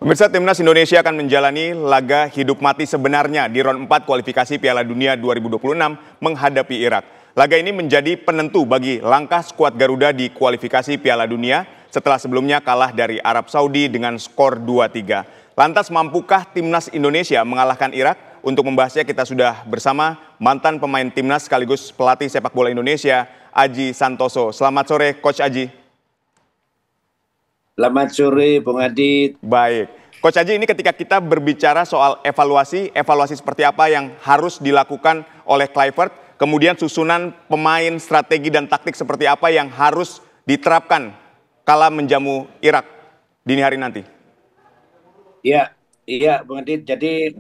Pemirsa, Timnas Indonesia akan menjalani laga hidup mati sebenarnya di ronde 4 kualifikasi Piala Dunia 2026 menghadapi Irak. Laga ini menjadi penentu bagi langkah skuad Garuda di kualifikasi Piala Dunia setelah sebelumnya kalah dari Arab Saudi dengan skor 2-3. Lantas mampukah Timnas Indonesia mengalahkan Irak? Untuk membahasnya kita sudah bersama mantan pemain Timnas sekaligus pelatih sepak bola Indonesia, Aji Santoso. Selamat sore, Coach Aji. Selamat sore, Bung Adit. Baik. Coach Aji, ini ketika kita berbicara soal evaluasi seperti apa yang harus dilakukan oleh Kluivert, kemudian susunan pemain, strategi dan taktik seperti apa yang harus diterapkan kala menjamu Irak dini hari nanti. Iya, Bung Adit. Jadi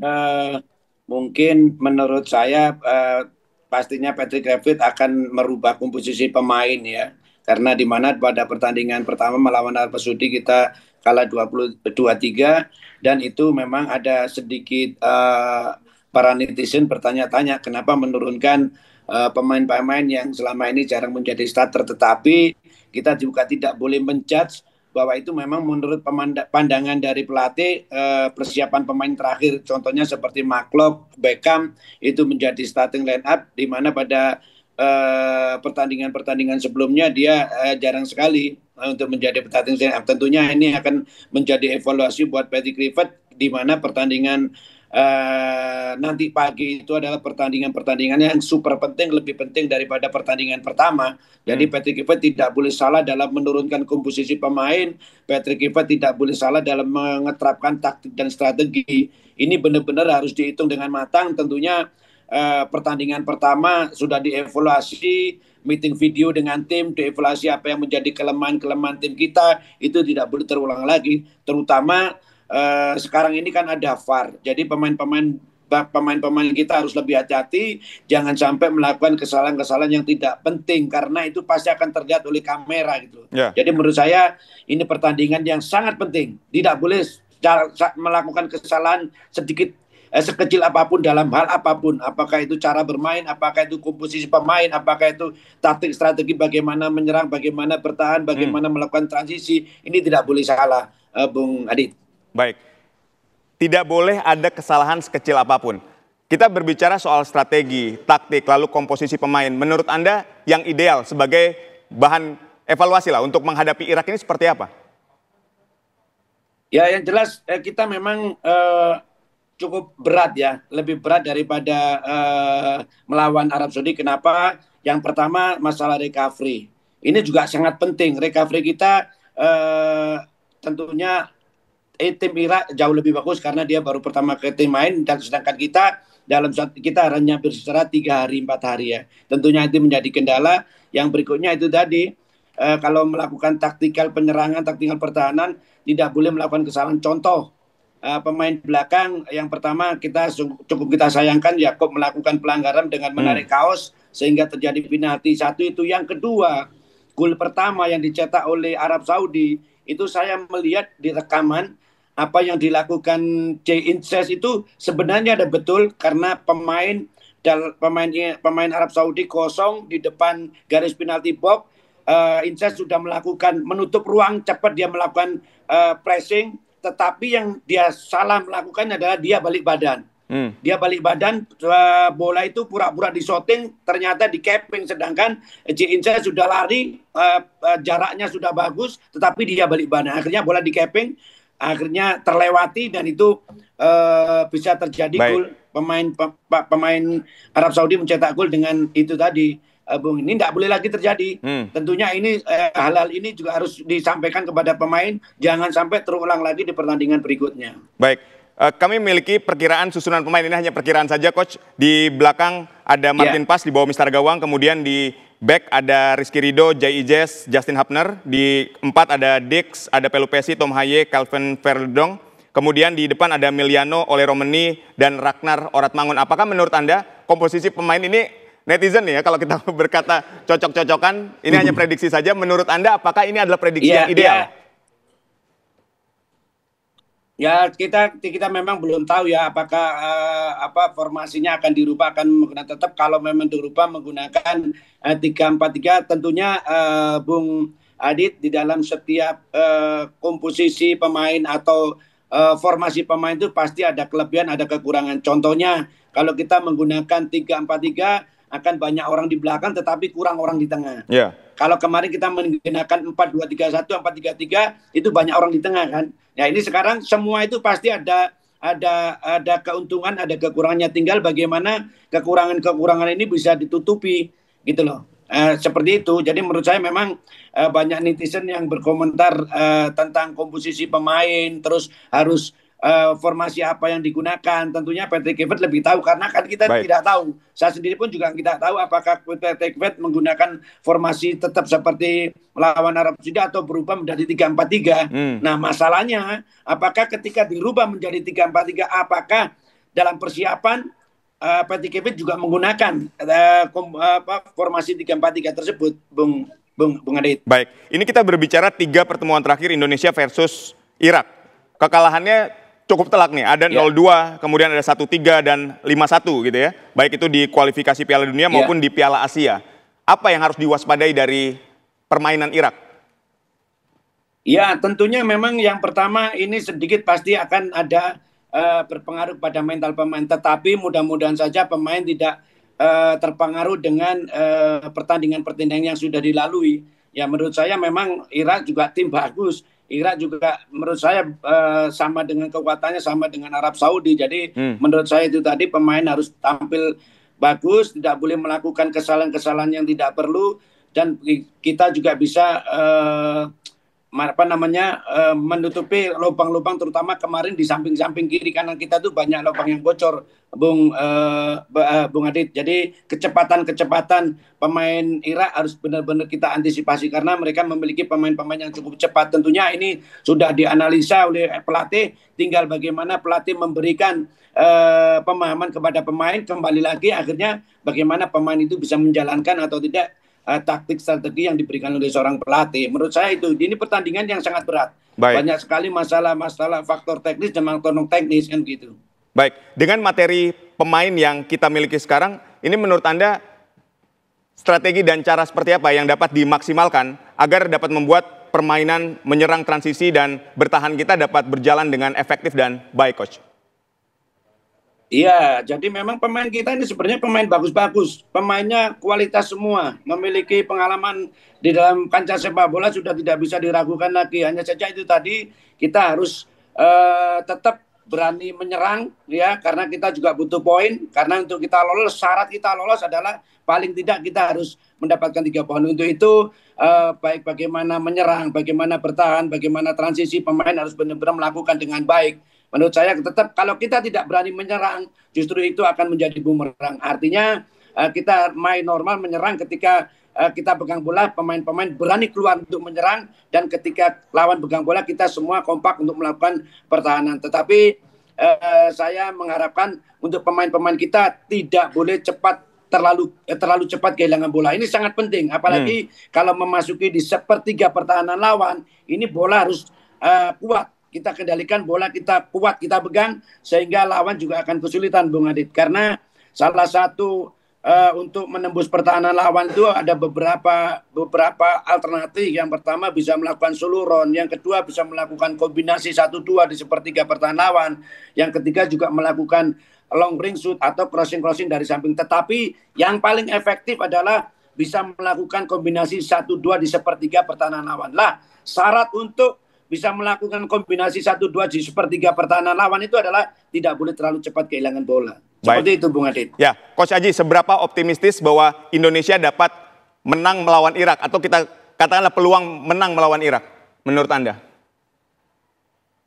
mungkin menurut saya pastinya Patrick Kluivert akan merubah komposisi pemain ya. Karena di mana pada pertandingan pertama melawan Arab Saudi kita kalah 22-3 dan itu memang ada sedikit para netizen bertanya-tanya kenapa menurunkan pemain-pemain yang selama ini jarang menjadi starter, tetapi kita juga tidak boleh menjudge bahwa itu memang menurut pandangan dari pelatih persiapan pemain terakhir, contohnya seperti McLeod, Beckham itu menjadi starting line up, di mana pada pertandingan-pertandingan sebelumnya dia jarang sekali untuk menjadi starting line up. Tentunya ini akan menjadi evaluasi buat Patrick Kluivert, di mana pertandingan nanti pagi itu adalah pertandingan-pertandingan yang super penting, lebih penting daripada pertandingan pertama. Jadi Patrick Kluivert tidak boleh salah dalam menurunkan komposisi pemain. Patrick Kluivert tidak boleh salah dalam mengeterapkan taktik dan strategi. Ini benar-benar harus dihitung dengan matang. Tentunya pertandingan pertama sudah dievaluasi, meeting video dengan tim, dievaluasi apa yang menjadi kelemahan-kelemahan tim kita, itu tidak boleh terulang lagi. Terutama sekarang ini kan ada VAR, jadi pemain-pemain kita harus lebih hati-hati, jangan sampai melakukan kesalahan-kesalahan yang tidak penting, karena itu pasti akan terlihat oleh kamera gitu. Jadi menurut saya ini pertandingan yang sangat penting, tidak boleh melakukan kesalahan sekecil apapun dalam hal apapun, apakah itu cara bermain, apakah itu komposisi pemain, apakah itu taktik strategi, bagaimana menyerang, bagaimana bertahan, bagaimana melakukan transisi, ini tidak boleh salah, Bung Adit. Baik, tidak boleh ada kesalahan sekecil apapun. Kita berbicara soal strategi, taktik, lalu komposisi pemain. Menurut Anda yang ideal sebagai bahan evaluasi lah untuk menghadapi Irak ini seperti apa? Ya, yang jelas kita memang cukup berat ya, lebih berat daripada melawan Arab Saudi. Kenapa? Yang pertama masalah recovery. Ini juga sangat penting. Recovery kita tentunya tim Irak jauh lebih bagus karena dia baru pertama ke tim main, dan sedangkan kita hanya beristirahat 3 hari 4 hari ya. Tentunya itu menjadi kendala. Yang berikutnya itu tadi kalau melakukan taktikal penyerangan, taktikal pertahanan tidak boleh melakukan kesalahan. Contoh pemain belakang yang pertama cukup kita sayangkan, Yakob melakukan pelanggaran dengan menarik kaos sehingga terjadi penalti. Satu itu. Yang kedua, gol pertama yang dicetak oleh Arab Saudi itu saya melihat di rekaman apa yang dilakukan Jay Inces itu sebenarnya ada betul, karena pemain Arab Saudi kosong di depan garis penalti box. Inces sudah menutup ruang cepat, dia melakukan pressing, tetapi yang dia salah melakukan adalah dia balik badan. Dia balik badan, bola itu pura-pura disoting, ternyata di capping, sedangkan Ince sudah lari, jaraknya sudah bagus, tetapi dia balik badan. Akhirnya bola di capping, akhirnya terlewati, dan itu bisa terjadi gol. Pemain Arab Saudi mencetak gol dengan itu tadi. Bung, ini tidak boleh lagi terjadi. Tentunya ini hal-hal ini juga harus disampaikan kepada pemain, jangan sampai terulang lagi di pertandingan berikutnya. Baik, kami memiliki perkiraan susunan pemain, ini hanya perkiraan saja, Coach. Di belakang ada Martin Pas di bawah Mister Gawang, kemudian di back ada Rizky Ridho, Jai Ijes, Justin Hapner, di 4 ada Dix, ada Pelupesi, Tom Haye, Calvin Verdong, kemudian di depan ada Miliano, Ole Romeni, dan Ragnar Oratmangun. Apakah menurut Anda komposisi pemain ini, netizen ya, kalau kita berkata cocok-cocokan, ini hanya prediksi saja. Menurut Anda, apakah ini adalah prediksi yang ideal? Ya, kita memang belum tahu ya apakah formasinya akan dirubah, akan menggunakan tetap. Kalau memang dirubah menggunakan 3-4-3, tentunya Bung Adit, di dalam setiap komposisi pemain atau formasi pemain itu pasti ada kelebihan, ada kekurangan. Contohnya, kalau kita menggunakan 3-4-3 akan banyak orang di belakang tetapi kurang orang di tengah. Yeah. Kalau kemarin kita menggunakan 4-2-3-1, 4-3-3 itu banyak orang di tengah kan. Ya ini sekarang semua itu pasti ada keuntungan, ada kekurangannya. Tinggal bagaimana kekurangan-kekurangan ini bisa ditutupi gitu loh. Seperti itu. Jadi menurut saya memang banyak netizen yang berkomentar tentang komposisi pemain, terus harus formasi apa yang digunakan. Tentunya Patrick Kluivert lebih tahu karena kan kita tidak tahu. Saya sendiri pun juga tidak tahu apakah Patrick Kluivert menggunakan formasi tetap seperti melawan Arab Saudi atau berubah menjadi 3-4-3. Nah, masalahnya apakah ketika dirubah menjadi 3-4-3 apakah dalam persiapan Patrick Kluivert juga menggunakan formasi 3-4-3 tersebut, Bung Adit. Baik, ini kita berbicara 3 pertemuan terakhir Indonesia versus Irak. Kekalahannya cukup telak nih, ada 0-2, kemudian ada 1-3 dan 5-1 gitu ya. Baik itu di kualifikasi Piala Dunia maupun di Piala Asia. Apa yang harus diwaspadai dari permainan Irak? Ya, tentunya memang yang pertama ini sedikit pasti akan ada berpengaruh pada mental pemain. Tetapi mudah-mudahan saja pemain tidak terpengaruh dengan pertandingan-pertandingan yang sudah dilalui. Ya menurut saya memang Irak juga tim bagus. Irak juga menurut saya sama dengan kekuatannya sama dengan Arab Saudi. Jadi menurut saya itu tadi pemain harus tampil bagus, tidak boleh melakukan kesalahan-kesalahan yang tidak perlu, dan kita juga bisa menutupi lubang-lubang, terutama kemarin di samping-samping kiri kanan kita tuh banyak lubang yang bocor, Bung Adit. Jadi kecepatan pemain Irak harus benar-benar kita antisipasi karena mereka memiliki pemain-pemain yang cukup cepat. Tentunya ini sudah dianalisa oleh pelatih, tinggal bagaimana pelatih memberikan pemahaman kepada pemain. Kembali lagi akhirnya bagaimana pemain itu bisa menjalankan atau tidak taktik strategi yang diberikan oleh seorang pelatih. Menurut saya itu ini pertandingan yang sangat berat. Baik. Banyak sekali masalah faktor teknis dan faktor non teknis kan gitu. Baik, dengan materi pemain yang kita miliki sekarang, ini menurut Anda strategi dan cara seperti apa yang dapat dimaksimalkan agar dapat membuat permainan menyerang transisi dan bertahan kita dapat berjalan dengan efektif dan baik, Coach? Iya, jadi memang pemain kita ini sebenarnya pemain bagus-bagus. Pemainnya kualitas semua, memiliki pengalaman di dalam kancah sepak bola sudah tidak bisa diragukan lagi. Hanya saja itu tadi kita harus tetap berani menyerang ya, karena kita juga butuh poin. Karena untuk kita lolos, syarat kita lolos adalah paling tidak kita harus mendapatkan 3 poin. Untuk itu baik bagaimana menyerang, bagaimana bertahan, bagaimana transisi, pemain harus benar-benar melakukan dengan baik. Menurut saya tetap kalau kita tidak berani menyerang, justru itu akan menjadi bumerang. Artinya kita main normal menyerang ketika kita pegang bola, pemain-pemain berani keluar untuk menyerang, dan ketika lawan pegang bola kita semua kompak untuk melakukan pertahanan. Tetapi saya mengharapkan untuk pemain-pemain kita tidak boleh terlalu cepat kehilangan bola. Ini sangat penting, apalagi kalau memasuki di sepertiga pertahanan lawan, ini bola harus kuat. Kita kendalikan bola, kita kuat, kita pegang, sehingga lawan juga akan kesulitan, Bung Adit. Karena salah satu untuk menembus pertahanan lawan itu ada beberapa alternatif. Yang pertama bisa melakukan solo run, yang kedua bisa melakukan kombinasi 1-2 di sepertiga pertahanan lawan, yang ketiga juga melakukan long range shoot atau crossing dari samping. Tetapi yang paling efektif adalah bisa melakukan kombinasi 1-2 di sepertiga pertahanan lawan. Lah, syarat untuk bisa melakukan kombinasi 1-2 di sepertiga pertahanan lawan itu adalah tidak boleh terlalu cepat kehilangan bola. Seperti itu, Bung Adit. Ya, Coach Aji, seberapa optimistis bahwa Indonesia dapat menang melawan Irak, atau kita katakanlah peluang menang melawan Irak, menurut Anda?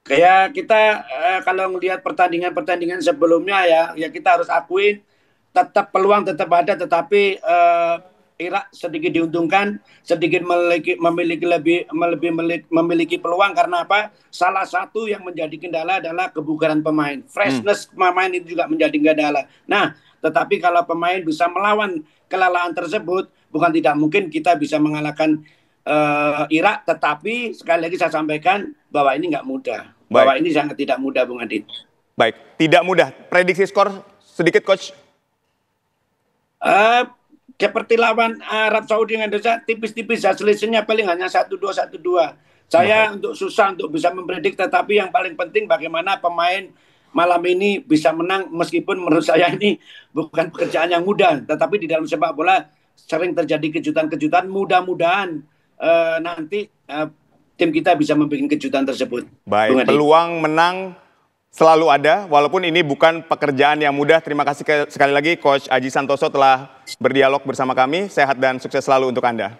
Kayak kita kalau melihat pertandingan sebelumnya ya kita harus akuin tetap peluang tetap ada, tetapi Irak sedikit diuntungkan, sedikit memiliki peluang. Karena apa? Salah satu yang menjadi kendala adalah kebugaran pemain. Freshness pemain itu juga menjadi kendala. Nah, tetapi kalau pemain bisa melawan kelelahan tersebut, bukan tidak mungkin kita bisa mengalahkan Irak. Tetapi sekali lagi saya sampaikan bahwa ini nggak mudah. Bahwa ini sangat tidak mudah, Bung Adit. Baik, tidak mudah. Prediksi skor sedikit, Coach. Seperti lawan Arab Saudi dengan Indonesia, tipis-tipis, selisihnya paling hanya 1-2. Saya untuk susah untuk bisa mempredik, tetapi yang paling penting bagaimana pemain malam ini bisa menang, meskipun menurut saya ini bukan pekerjaan yang mudah, tetapi di dalam sepak bola sering terjadi kejutan-kejutan. Mudah-mudahan nanti tim kita bisa membuat kejutan tersebut. Baik, peluang menang selalu ada, walaupun ini bukan pekerjaan yang mudah. Terima kasih sekali lagi Coach Aji Santoso telah berdialog bersama kami. Sehat dan sukses selalu untuk Anda.